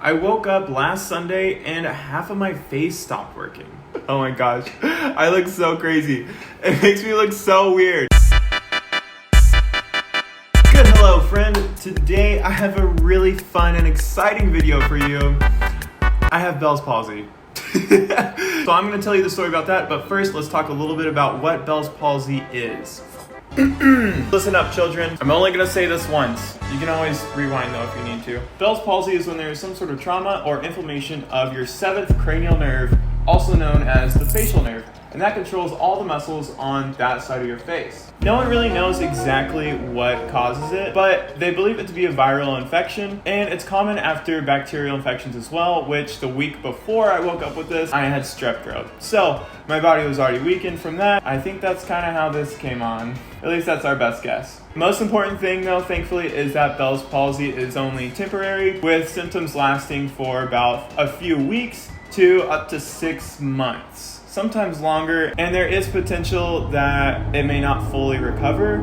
I woke up last Sunday and half of my face stopped working. Oh my gosh, I look so crazy. It makes me look so weird. Good hello friend, today I have a really fun and exciting video for you. I have Bells Palsy. So I'm going to tell you the story about that, but first let's talk a little bit about what Bells Palsy is. Listen up, children. I'm only going to say this once. You can always rewind though if you need to. Bell's palsy is when there is some sort of trauma or inflammation of your 7th cranial nerve, also known as the facial nerve, and that controls all the muscles on that side of your face. No one really knows exactly what causes it, but they believe it to be a viral infection, and it's common after bacterial infections as well, which the week before I woke up with this, I had strep throat. So my body was already weakened from that. I think that's kind of how this came on. At least that's our best guess. Most important thing though, thankfully, is that Bell's palsy is only temporary, with symptoms lasting for about a few weeks to up to 6 months, sometimes longer, and there is potential that it may not fully recover.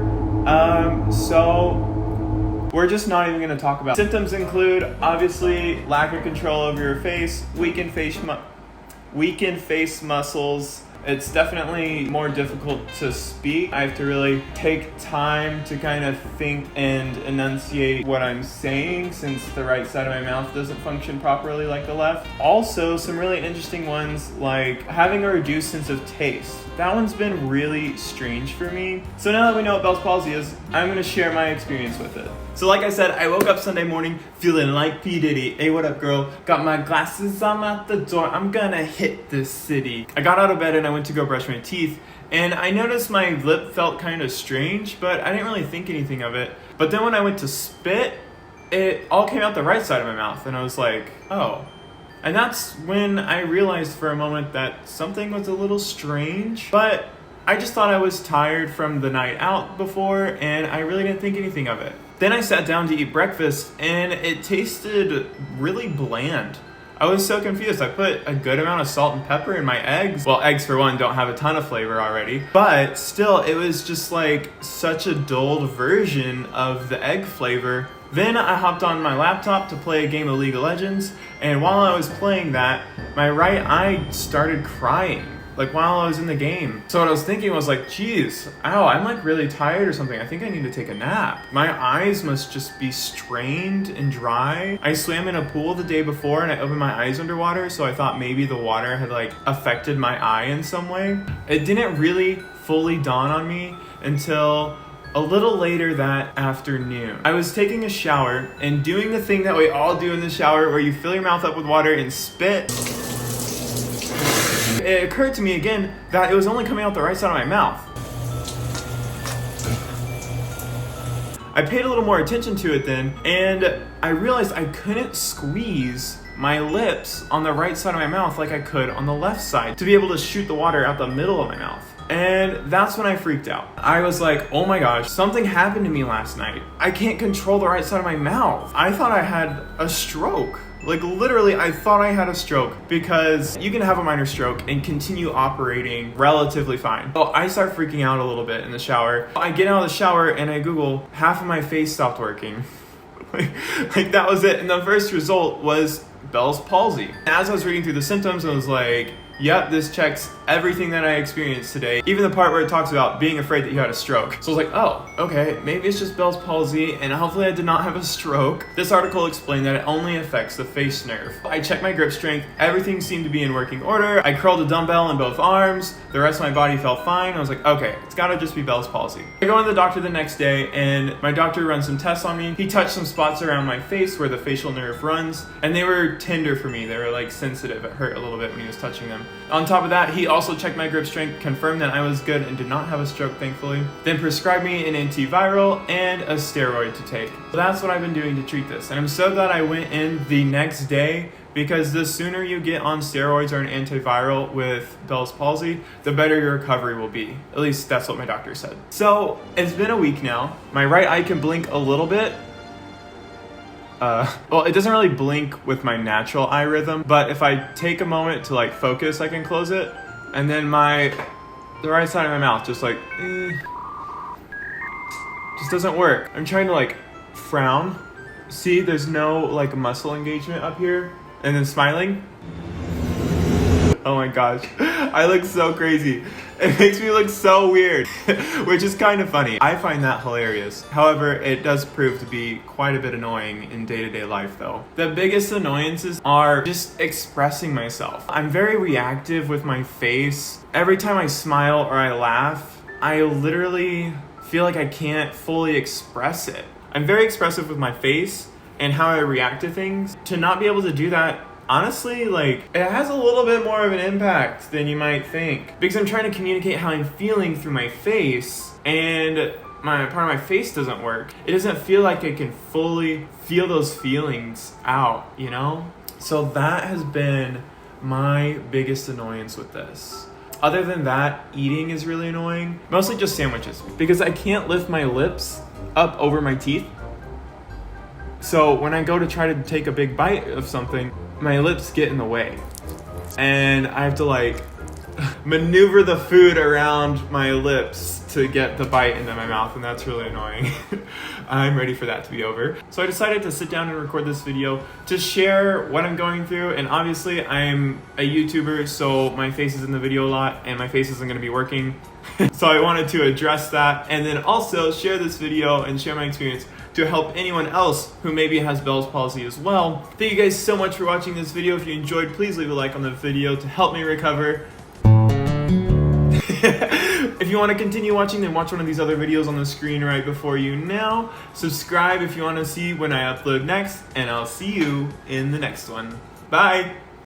So we're just not even going to talk about it. Symptoms include obviously lack of control over your face, weakened face muscles. It's definitely more difficult to speak. I have to really take time to kind of think and enunciate what I'm saying, since the right side of my mouth doesn't function properly like the left. Also, some really interesting ones like having a reduced sense of taste. That one's been really strange for me. So now that we know what Bell's palsy is, I'm going to share my experience with it. So like I said, I woke up Sunday morning feeling like P. Diddy. Hey, what up, girl? Got my glasses, I'm out the door. I'm gonna hit this city. I got out of bed and I went to go brush my teeth, and I noticed my lip felt kind of strange, but I didn't really think anything of it. But then when I went to spit, it all came out the right side of my mouth, and I was like, oh. And that's when I realized for a moment that something was a little strange, but I just thought I was tired from the night out before, and I really didn't think anything of it. Then I sat down to eat breakfast, and it tasted really bland. I was so confused. I put a good amount of salt and pepper in my eggs. Well, eggs for one don't have a ton of flavor already, but still it was just like such a dulled version of the egg flavor. Then I hopped on my laptop to play a game of League of Legends, and while I was playing that, my right eye started crying, like while I was in the game. So what I was thinking was like, geez, ow, I'm like really tired or something. I think I need to take a nap. My eyes must just be strained and dry. I swam in a pool the day before and I opened my eyes underwater, so I thought maybe the water had like affected my eye in some way. It didn't really fully dawn on me until a little later that afternoon. I was taking a shower and doing the thing that we all do in the shower where you fill your mouth up with water and spit. It occurred to me again that it was only coming out the right side of my mouth. I paid a little more attention to it then, and I realized I couldn't squeeze my lips on the right side of my mouth like I could on the left side to be able to shoot the water out the middle of my mouth. And that's when I freaked out. I was like, oh my gosh, something happened to me last night. I can't control the right side of my mouth. I thought I had a stroke. Like literally, I thought I had a stroke, because you can have a minor stroke and continue operating relatively fine. So I start freaking out a little bit in the shower. I get out of the shower and I Google, half of my face stopped working. like that was it. And the first result was Bell's palsy. As I was reading through the symptoms, I was like, yep, this checks everything that I experienced today. Even the part where it talks about being afraid that you had a stroke. So I was like, oh, okay, maybe it's just Bell's palsy, and hopefully I did not have a stroke. This article explained that it only affects the face nerve. I checked my grip strength, everything seemed to be in working order. I curled a dumbbell in both arms, the rest of my body felt fine. I was like, okay, it's gotta just be Bell's palsy. I go to the doctor the next day, and my doctor runs some tests on me. He touched some spots around my face where the facial nerve runs, and they were tender for me. They were like sensitive. It hurt a little bit when he was touching them. On top of that, he also checked my grip strength, confirmed that I was good and did not have a stroke, thankfully. Then prescribed me an antiviral and a steroid to take. So that's what I've been doing to treat this. And I'm so glad I went in the next day, because the sooner you get on steroids or an antiviral with Bell's palsy, the better your recovery will be. At least that's what my doctor said. So it's been a week now. My right eye can blink a little bit. Well, it doesn't really blink with my natural eye rhythm, but if I take a moment to like focus, I can close it. And then the right side of my mouth just like, just doesn't work. I'm trying to like frown See, there's no like muscle engagement up here. And then smiling. Oh my gosh, I look so crazy. It makes me look so weird, which is kind of funny. I find that hilarious. However, it does prove to be quite a bit annoying in day-to-day life though. The biggest annoyances are just expressing myself. I'm very reactive with my face. Every time I smile or I laugh, I literally feel like I can't fully express it. I'm very expressive with my face and how I react to things. To not be able to do that, honestly, like, it has a little bit more of an impact than you might think. Because I'm trying to communicate how I'm feeling through my face, and part of my face doesn't work. It doesn't feel like I can fully feel those feelings out, you know? So that has been my biggest annoyance with this. Other than that, eating is really annoying. Mostly just sandwiches. Because I can't lift my lips up over my teeth. So when I go to try to take a big bite of something, my lips get in the way. And I have to like maneuver the food around my lips to get the bite into my mouth, and that's really annoying. I'm ready for that to be over. So I decided to sit down and record this video to share what I'm going through, and obviously I'm a YouTuber, so my face is in the video a lot, and my face isn't gonna be working. So I wanted to address that, and then also share this video and share my experience to help anyone else who maybe has Bell's palsy as well. Thank you guys so much for watching this video. If you enjoyed, please leave a like on the video to help me recover. If you want to continue watching, then watch one of these other videos on the screen right before you now. Subscribe if you want to see when I upload next, and I'll see you in the next one. Bye!